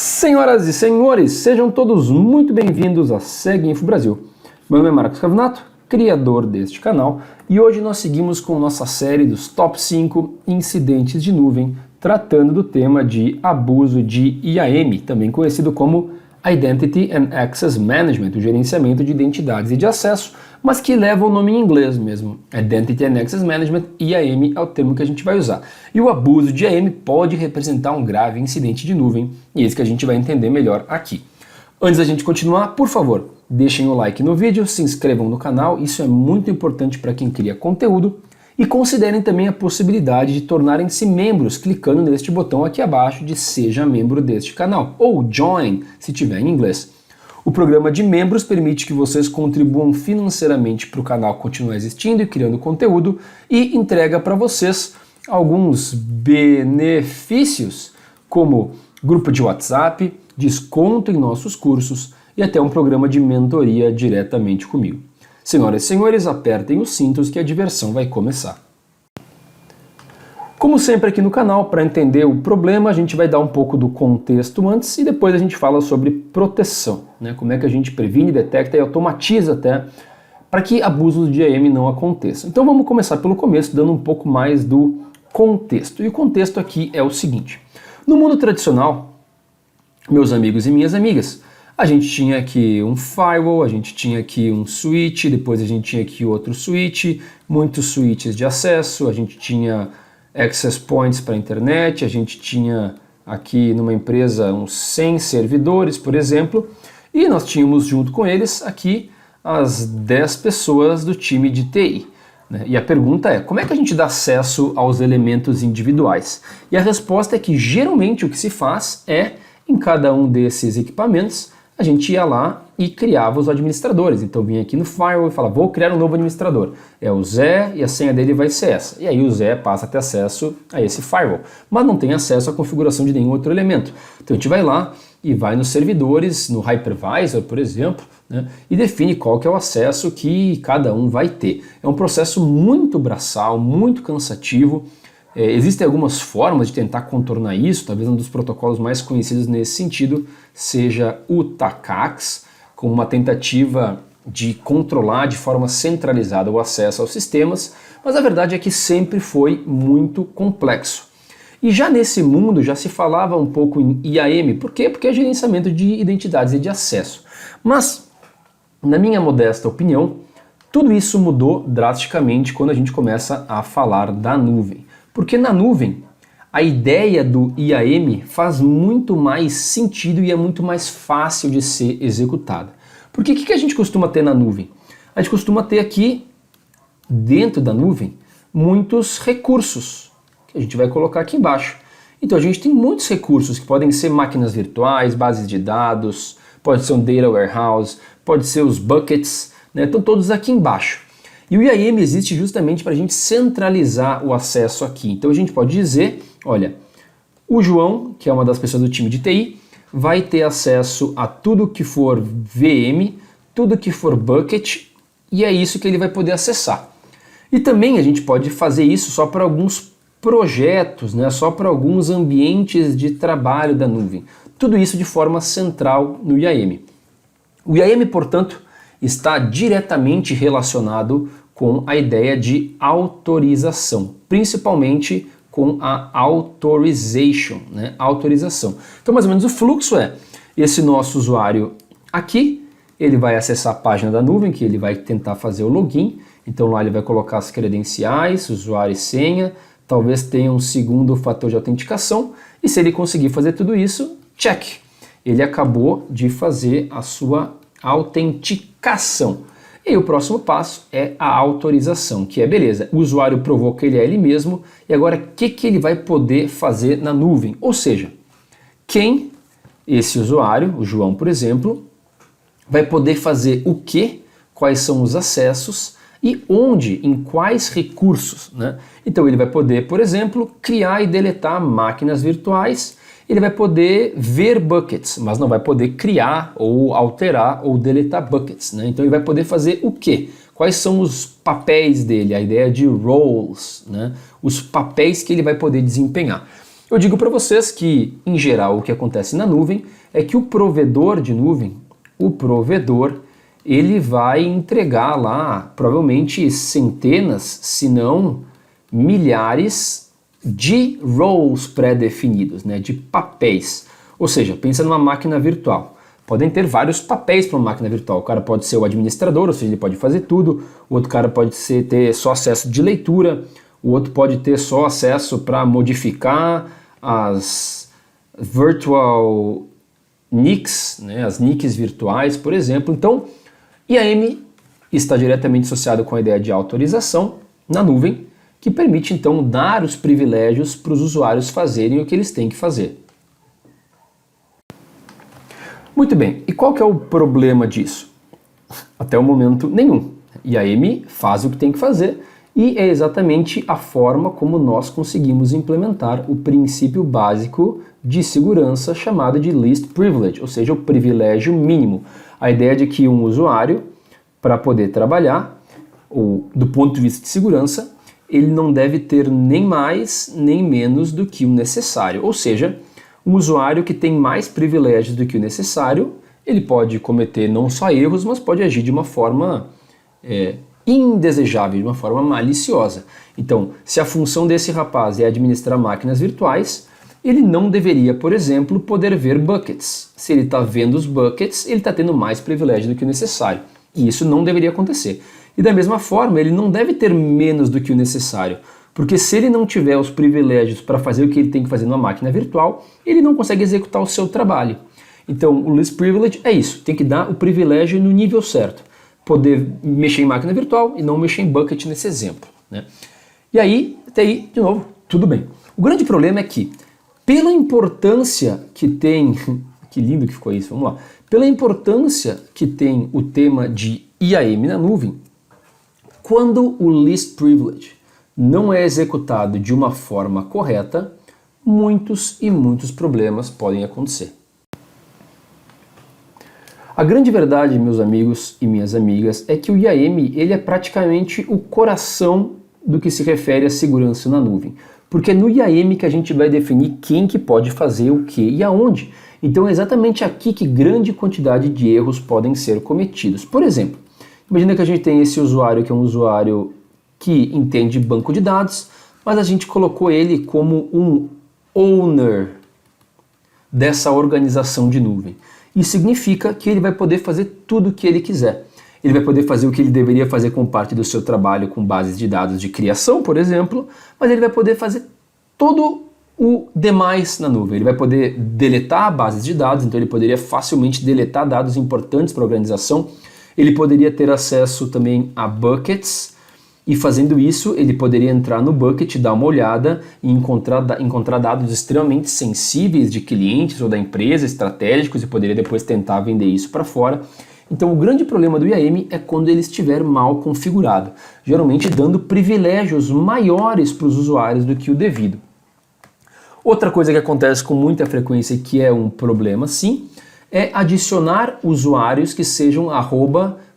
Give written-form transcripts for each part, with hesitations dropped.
Senhoras e senhores, sejam todos muito bem-vindos a Segue Info Brasil. Meu nome é Marcos Cavinato, criador deste canal, e hoje nós seguimos com nossa série dos Top 5 incidentes de nuvem, tratando do tema de abuso de IAM, também conhecido como Identity and Access Management, o gerenciamento de identidades e de acesso, mas que leva o nome em inglês mesmo. Identity and Access Management, IAM, é o termo que a gente vai usar. E o abuso de IAM pode representar um grave incidente de nuvem, e é isso que a gente vai entender melhor aqui. Antes da gente continuar, por favor, deixem o like no vídeo, se inscrevam no canal, isso é muito importante para quem cria conteúdo, e considerem também a possibilidade de tornarem-se membros clicando neste botão aqui abaixo de Seja Membro deste canal, ou Join, se tiver em inglês. O programa de membros permite que vocês contribuam financeiramente para o canal continuar existindo e criando conteúdo e entrega para vocês alguns benefícios, como grupo de WhatsApp, desconto em nossos cursos e até um programa de mentoria diretamente comigo. Senhoras e senhores, apertem os cintos que a diversão vai começar. Como sempre aqui no canal, para entender o problema, a gente vai dar um pouco do contexto antes e depois a gente fala sobre proteção, né? Como é que a gente previne, detecta e automatiza até para que abusos de IAM não aconteçam. Então vamos começar pelo começo, dando um pouco mais do contexto. E o contexto aqui é o seguinte: no mundo tradicional, meus amigos e minhas amigas, a gente tinha aqui um firewall, a gente tinha aqui um switch, depois a gente tinha aqui outro switch, muitos switches de acesso, a gente tinha access points para a internet, a gente tinha aqui numa empresa uns 100 servidores, por exemplo, e nós tínhamos junto com eles aqui as 10 pessoas do time de TI. Né? E a pergunta é, como é que a gente dá acesso aos elementos individuais? E a resposta é que geralmente o que se faz é, em cada um desses equipamentos, a gente ia lá e criava os administradores. Então vinha aqui no firewall e falava, vou criar um novo administrador. É o Zé e a senha dele vai ser essa. E aí o Zé passa a ter acesso a esse firewall, mas não tem acesso à configuração de nenhum outro elemento. Então a gente vai lá e vai nos servidores, no hypervisor, por exemplo, né, e define qual que é o acesso que cada um vai ter. É um processo muito braçal, muito cansativo. Existem algumas formas de tentar contornar isso, talvez um dos protocolos mais conhecidos nesse sentido seja o TACACS, como uma tentativa de controlar de forma centralizada o acesso aos sistemas, mas a verdade é que sempre foi muito complexo. E já nesse mundo já se falava um pouco em IAM, por quê? Porque é gerenciamento de identidades e de acesso. Mas, na minha modesta opinião, tudo isso mudou drasticamente quando a gente começa a falar da nuvem. Porque na nuvem, a ideia do IAM faz muito mais sentido e é muito mais fácil de ser executada. Porque o que a gente costuma ter na nuvem? A gente costuma ter aqui, dentro da nuvem, muitos recursos, que a gente vai colocar aqui embaixo. Então a gente tem muitos recursos que podem ser máquinas virtuais, bases de dados, pode ser um data warehouse, pode ser os buckets, né? Estão todos aqui embaixo. E o IAM existe justamente para a gente centralizar o acesso aqui. Então a gente pode dizer, olha, o João, que é uma das pessoas do time de TI, vai ter acesso a tudo que for VM, tudo que for bucket, e é isso que ele vai poder acessar. E também a gente pode fazer isso só para alguns projetos, né? Só para alguns ambientes de trabalho da nuvem. Tudo isso de forma central no IAM. O IAM, portanto, está diretamente relacionado com a ideia de autorização, principalmente com a authorization, né? Autorização. Então, mais ou menos o fluxo é, esse nosso usuário aqui, ele vai acessar a página da nuvem, que ele vai tentar fazer o login, então lá ele vai colocar as credenciais, usuário e senha, talvez tenha um segundo fator de autenticação, e se ele conseguir fazer tudo isso, check! Ele acabou de fazer a sua autenticação. E o próximo passo é a autorização, que é, beleza, o usuário provou que ele é ele mesmo, e agora o que ele vai poder fazer na nuvem? Ou seja, quem esse usuário, o João, por exemplo, vai poder fazer o quê, quais são os acessos e onde, em quais recursos, né? Então ele vai poder, por exemplo, criar e deletar máquinas virtuais. Ele vai poder ver buckets, mas não vai poder criar ou alterar ou deletar buckets, né? Então ele vai poder fazer o quê? Quais são os papéis dele? A ideia de roles, né? Os papéis que ele vai poder desempenhar. Eu digo para vocês que, em geral, o que acontece na nuvem é que o provedor de nuvem, ele vai entregar lá provavelmente centenas, se não milhares de roles pré-definidos, né, de papéis. Ou seja, pensa numa máquina virtual. Podem ter vários papéis para uma máquina virtual. O cara pode ser o administrador, ou seja, ele pode fazer tudo. O outro cara pode ter só acesso de leitura. O outro pode ter só acesso para modificar as virtual NICs, né, as NICs virtuais, por exemplo. Então, IAM está diretamente associado com a ideia de autorização na nuvem, que permite então dar os privilégios para os usuários fazerem o que eles têm que fazer. Muito bem, e qual que é o problema disso? Até o momento, nenhum. IAM faz o que tem que fazer e é exatamente a forma como nós conseguimos implementar o princípio básico de segurança chamado de least privilege, ou seja, o privilégio mínimo. A ideia de que um usuário, para poder trabalhar, ou do ponto de vista de segurança, ele não deve ter nem mais nem menos do que o necessário. Ou seja, um usuário que tem mais privilégios do que o necessário, ele pode cometer não só erros, mas pode agir de uma forma indesejável, de uma forma maliciosa. Então, se a função desse rapaz é administrar máquinas virtuais, ele não deveria, por exemplo, poder ver buckets. Se ele está vendo os buckets, ele está tendo mais privilégio do que o necessário. E isso não deveria acontecer. E da mesma forma, ele não deve ter menos do que o necessário. Porque se ele não tiver os privilégios para fazer o que ele tem que fazer numa máquina virtual, ele não consegue executar o seu trabalho. Então, o least privilege é isso. Tem que dar o privilégio no nível certo. Poder mexer em máquina virtual e não mexer em bucket nesse exemplo, né? E aí, até aí, de novo, tudo bem. O grande problema é que, pela importância que tem... Que lindo que ficou isso, vamos lá. Pela importância que tem o tema de IAM na nuvem, quando o least privilege não é executado de uma forma correta, muitos e muitos problemas podem acontecer. A grande verdade, meus amigos e minhas amigas, é que o IAM ele é praticamente o coração do que se refere à segurança na nuvem. Porque é no IAM que a gente vai definir quem que pode fazer o que e aonde. Então é exatamente aqui que grande quantidade de erros podem ser cometidos. Por exemplo, imagina que a gente tem esse usuário que é um usuário que entende banco de dados, mas a gente colocou ele como um owner dessa organização de nuvem. Isso significa que ele vai poder fazer tudo o que ele quiser. Ele vai poder fazer o que ele deveria fazer com parte do seu trabalho com bases de dados de criação, por exemplo, mas ele vai poder fazer todo o demais na nuvem. Ele vai poder deletar bases de dados, então ele poderia facilmente deletar dados importantes para a organização. Ele poderia ter acesso também a buckets, e fazendo isso ele poderia entrar no bucket, dar uma olhada e encontrar dados extremamente sensíveis de clientes ou da empresa, estratégicos, e poderia depois tentar vender isso para fora. Então o grande problema do IAM é quando ele estiver mal configurado, geralmente dando privilégios maiores para os usuários do que o devido. Outra coisa que acontece com muita frequência, que é um problema sim, é adicionar usuários que sejam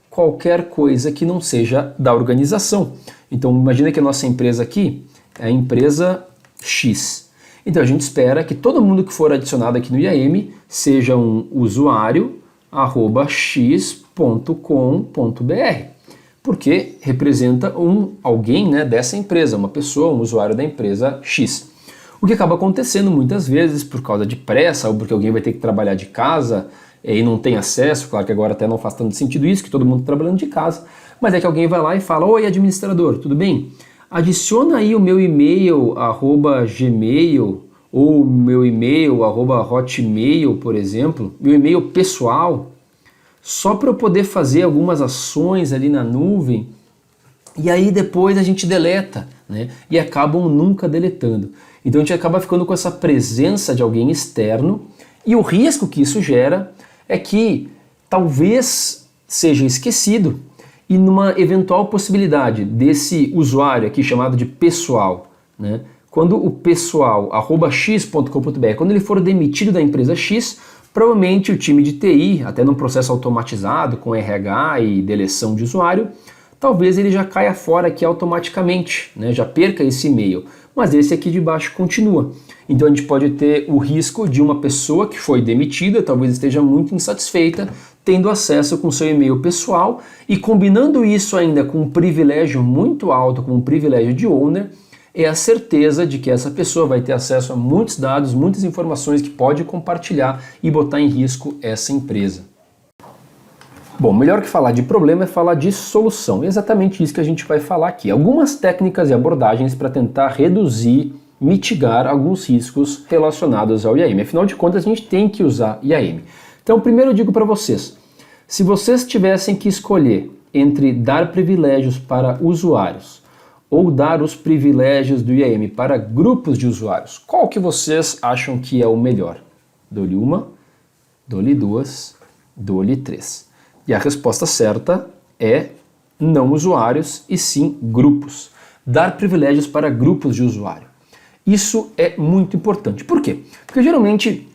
qualquer coisa que não seja da organização. Então imagina que a nossa empresa aqui é a empresa X. Então a gente espera que todo mundo que for adicionado aqui no IAM seja um usuário @x.com.br, porque representa alguém, né, dessa empresa, uma pessoa, um usuário da empresa X. O que acaba acontecendo muitas vezes por causa de pressa ou porque alguém vai ter que trabalhar de casa e não tem acesso, claro que agora até não faz tanto sentido isso, que todo mundo está trabalhando de casa, mas é que alguém vai lá e fala: oi, administrador, tudo bem? Adiciona aí o meu e-mail @gmail ou meu e-mail @hotmail, por exemplo, meu e-mail pessoal, só para eu poder fazer algumas ações ali na nuvem, e aí depois a gente deleta, né? E acabam nunca deletando. Então a gente acaba ficando com essa presença de alguém externo, e o risco que isso gera é que talvez seja esquecido, e numa eventual possibilidade desse usuário aqui chamado de pessoal, né? Quando o pessoal @x.com.br, quando ele for demitido da empresa X, provavelmente o time de TI, até num processo automatizado com RH e deleção de usuário, talvez ele já caia fora aqui automaticamente, né? Já perca esse e-mail, mas esse aqui de baixo continua. Então a gente pode ter o risco de uma pessoa que foi demitida, talvez esteja muito insatisfeita, tendo acesso com seu e-mail pessoal e combinando isso ainda com um privilégio muito alto, com um privilégio de owner, é a certeza de que essa pessoa vai ter acesso a muitos dados, muitas informações que pode compartilhar e botar em risco essa empresa. Bom, melhor que falar de problema é falar de solução. É exatamente isso que a gente vai falar aqui. Algumas técnicas e abordagens para tentar reduzir, mitigar alguns riscos relacionados ao IAM. Afinal de contas, a gente tem que usar IAM. Então, primeiro eu digo para vocês, se vocês tivessem que escolher entre dar privilégios para usuários ou dar os privilégios do IAM para grupos de usuários, qual que vocês acham que é o melhor? Dou-lhe uma, dou-lhe duas, dou-lhe três. E a resposta certa é não usuários e sim grupos. Dar privilégios para grupos de usuário. Isso é muito importante. Por quê? Porque geralmente,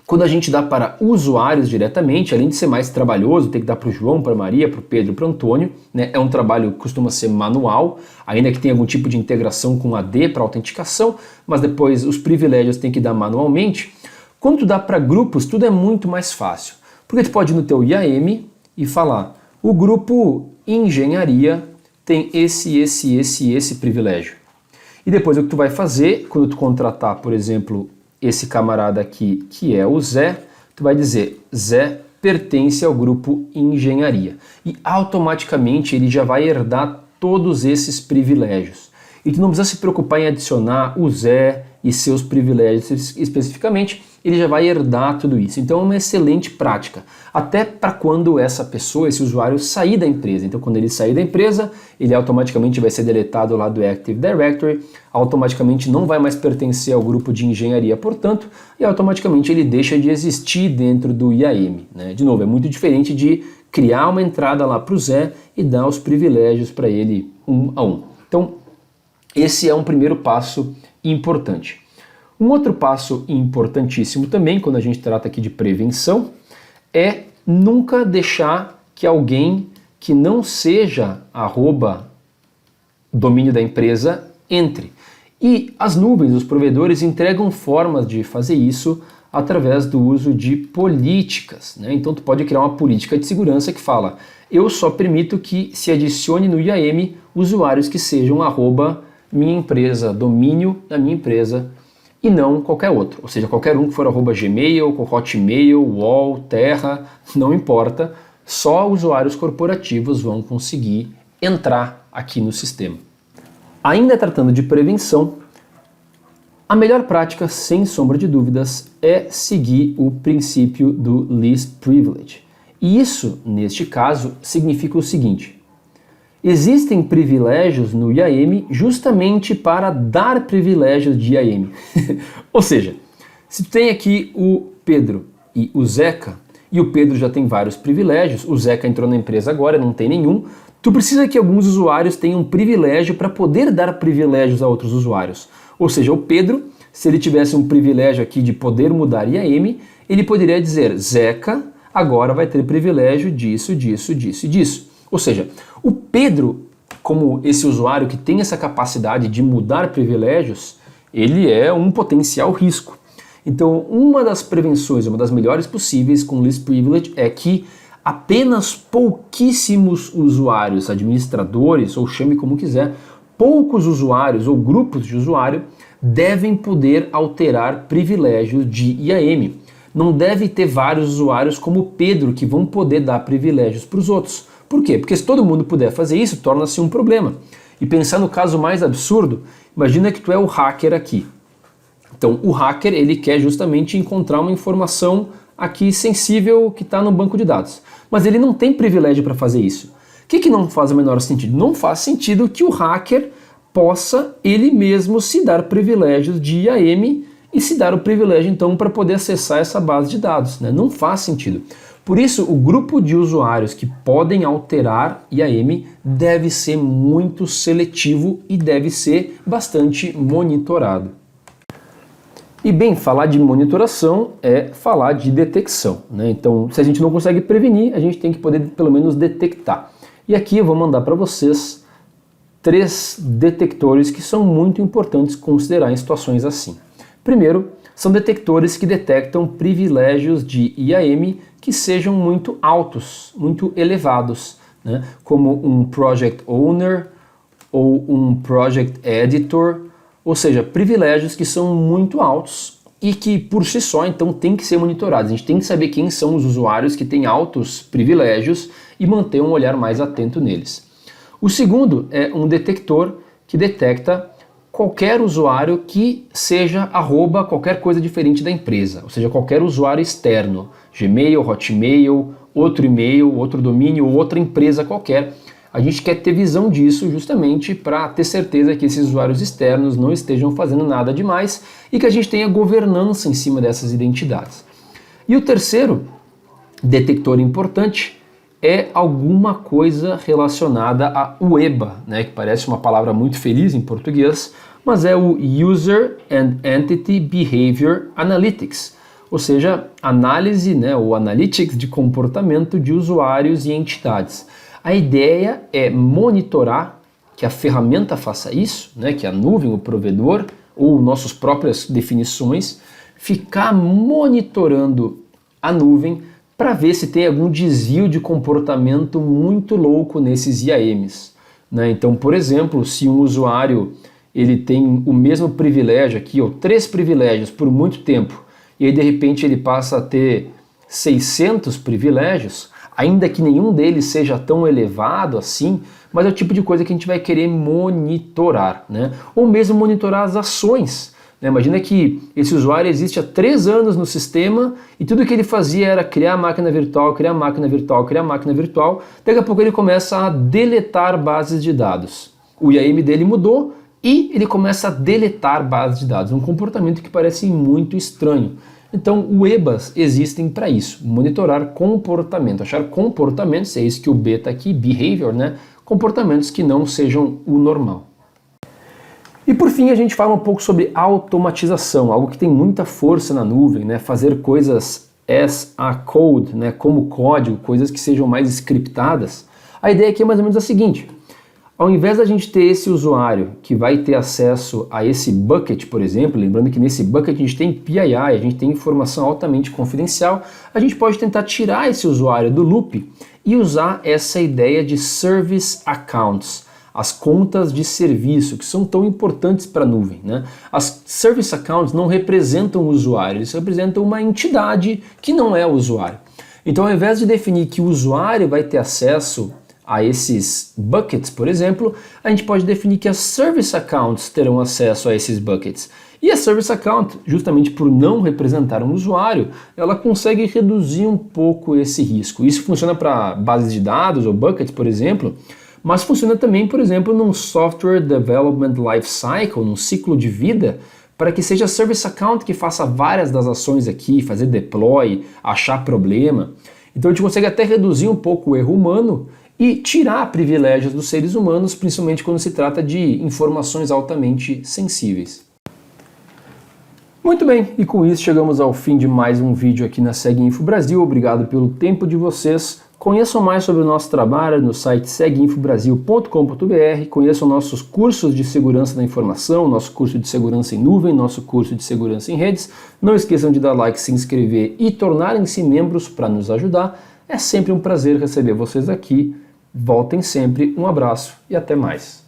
quando a gente dá para usuários diretamente, além de ser mais trabalhoso, tem que dar para o João, para a Maria, para o Pedro, para o Antônio, né? É um trabalho que costuma ser manual, ainda que tenha algum tipo de integração com AD para autenticação, mas depois os privilégios tem que dar manualmente. Quando tu dá para grupos, tudo é muito mais fácil. Porque tu pode ir no teu IAM e falar, o grupo engenharia tem esse privilégio. E depois o que tu vai fazer, quando tu contratar, por exemplo, esse camarada aqui, que é o Zé, tu vai dizer, Zé pertence ao grupo engenharia. E automaticamente ele já vai herdar todos esses privilégios. E tu não precisa se preocupar em adicionar o Zé e seus privilégios especificamente, ele já vai herdar tudo isso. Então é uma excelente prática, até para quando essa pessoa, esse usuário, sair da empresa. Então quando ele sair da empresa, ele automaticamente vai ser deletado lá do Active Directory, automaticamente não vai mais pertencer ao grupo de engenharia, portanto, e automaticamente ele deixa de existir dentro do IAM. Né? De novo, é muito diferente de criar uma entrada lá para o Zé e dar os privilégios para ele um a um. Então, esse é um primeiro passo importante. Um outro passo importantíssimo também, quando a gente trata aqui de prevenção, é nunca deixar que alguém que não seja domínio da empresa entre. E as nuvens, os provedores entregam formas de fazer isso através do uso de políticas. Né? Então tu pode criar uma política de segurança que fala, eu só permito que se adicione no IAM usuários que sejam minha empresa, domínio da minha empresa, e não qualquer outro. Ou seja, qualquer um que for Gmail, Hotmail, UOL, Terra, não importa, só usuários corporativos vão conseguir entrar aqui no sistema. Ainda tratando de prevenção, a melhor prática, sem sombra de dúvidas, é seguir o princípio do least privilege. E isso, neste caso, significa o seguinte: existem privilégios no IAM justamente para dar privilégios de IAM. Ou seja, se tu tem aqui o Pedro e o Zeca, e o Pedro já tem vários privilégios, o Zeca entrou na empresa agora, não tem nenhum, tu precisa que alguns usuários tenham um privilégio para poder dar privilégios a outros usuários. Ou seja, o Pedro, se ele tivesse um privilégio aqui de poder mudar IAM, ele poderia dizer, Zeca agora vai ter privilégio disso, disso, disso e disso. Ou seja, o Pedro, como esse usuário que tem essa capacidade de mudar privilégios, ele é um potencial risco. Então, uma das prevenções, uma das melhores possíveis com least privilege é que apenas pouquíssimos usuários, administradores, ou chame como quiser, poucos usuários ou grupos de usuário devem poder alterar privilégios de IAM. Não deve ter vários usuários como Pedro que vão poder dar privilégios para os outros. Por quê? Porque se todo mundo puder fazer isso, torna-se um problema. E pensar no caso mais absurdo, imagina que tu é o hacker aqui. Então o hacker ele quer justamente encontrar uma informação aqui sensível que está no banco de dados. Mas ele não tem privilégio para fazer isso. O que não faz o menor sentido? Não faz sentido que o hacker possa ele mesmo se dar privilégios de IAM e se dar o privilégio então para poder acessar essa base de dados. Né? Não faz sentido. Por isso, o grupo de usuários que podem alterar IAM deve ser muito seletivo e deve ser bastante monitorado. E bem, falar de monitoração é falar de detecção. Né? Então, se a gente não consegue prevenir, a gente tem que poder pelo menos detectar. E aqui eu vou mandar para vocês 3 detectores que são muito importantes considerar em situações assim. Primeiro, são detectores que detectam privilégios de IAM que sejam muito altos, muito elevados, né? Como um Project Owner ou um Project Editor, ou seja, privilégios que são muito altos e que por si só então tem que ser monitorados. A gente tem que saber quem são os usuários que têm altos privilégios e manter um olhar mais atento neles. O segundo é um detector que detecta qualquer usuário que seja arroba qualquer coisa diferente da empresa, ou seja, qualquer usuário externo, Gmail, Hotmail, outro e-mail, outro domínio, outra empresa qualquer. A gente quer ter visão disso justamente para ter certeza que esses usuários externos não estejam fazendo nada demais e que a gente tenha governança em cima dessas identidades. E o terceiro detector importante é alguma coisa relacionada a UEBA, né, que parece uma palavra muito feliz em português, mas é o User and Entity Behavior Analytics, ou seja, análise, né, ou analytics de comportamento de usuários e entidades. A ideia é monitorar, que a ferramenta faça isso, né, que a nuvem, o provedor, ou nossas próprias definições, ficar monitorando a nuvem para ver se tem algum desvio de comportamento muito louco nesses IAMs, né? Então, por exemplo, se um usuário ele tem o mesmo privilégio aqui, ou 3 privilégios por muito tempo, e aí de repente ele passa a ter 600 privilégios, ainda que nenhum deles seja tão elevado assim, mas é o tipo de coisa que a gente vai querer monitorar, né? Ou mesmo monitorar as ações. Imagina que esse usuário existe há 3 anos no sistema e tudo que ele fazia era criar máquina virtual, criar máquina virtual, criar máquina virtual. Daqui a pouco ele começa a deletar bases de dados. O IAM dele mudou e ele começa a deletar bases de dados. Um comportamento que parece muito estranho. Então, UEBAs existem para isso, monitorar comportamento, achar comportamentos, é isso que o B está aqui, behavior, né? Comportamentos que não sejam o normal. E por fim a gente fala um pouco sobre automatização, algo que tem muita força na nuvem, né? Fazer coisas as a code, né? Como código, coisas que sejam mais scriptadas. A ideia aqui é mais ou menos a seguinte: ao invés da gente ter esse usuário que vai ter acesso a esse bucket, por exemplo, lembrando que nesse bucket a gente tem PII, a gente tem informação altamente confidencial, a gente pode tentar tirar esse usuário do loop e usar essa ideia de service accounts, as contas de serviço, que são tão importantes para a nuvem, né? As service accounts não representam o usuário, eles representam uma entidade que não é o usuário. Então, ao invés de definir que o usuário vai ter acesso a esses buckets, por exemplo, a gente pode definir que as service accounts terão acesso a esses buckets. E a service account, justamente por não representar um usuário, ela consegue reduzir um pouco esse risco. Isso funciona para bases de dados ou buckets, por exemplo, mas funciona também, por exemplo, num Software Development Lifecycle, num ciclo de vida, para que seja Service Account que faça várias das ações aqui, fazer deploy, achar problema. Então a gente consegue até reduzir um pouco o erro humano e tirar privilégios dos seres humanos, principalmente quando se trata de informações altamente sensíveis. Muito bem, e com isso chegamos ao fim de mais um vídeo aqui na SegInfo Brasil. Obrigado pelo tempo de vocês. Conheçam mais sobre o nosso trabalho no site seguinfobrasil.com.br, conheçam nossos cursos de segurança da informação, nosso curso de segurança em nuvem, nosso curso de segurança em redes. Não esqueçam de dar like, se inscrever e tornarem-se membros para nos ajudar. É sempre um prazer receber vocês aqui. Voltem sempre, um abraço e até mais.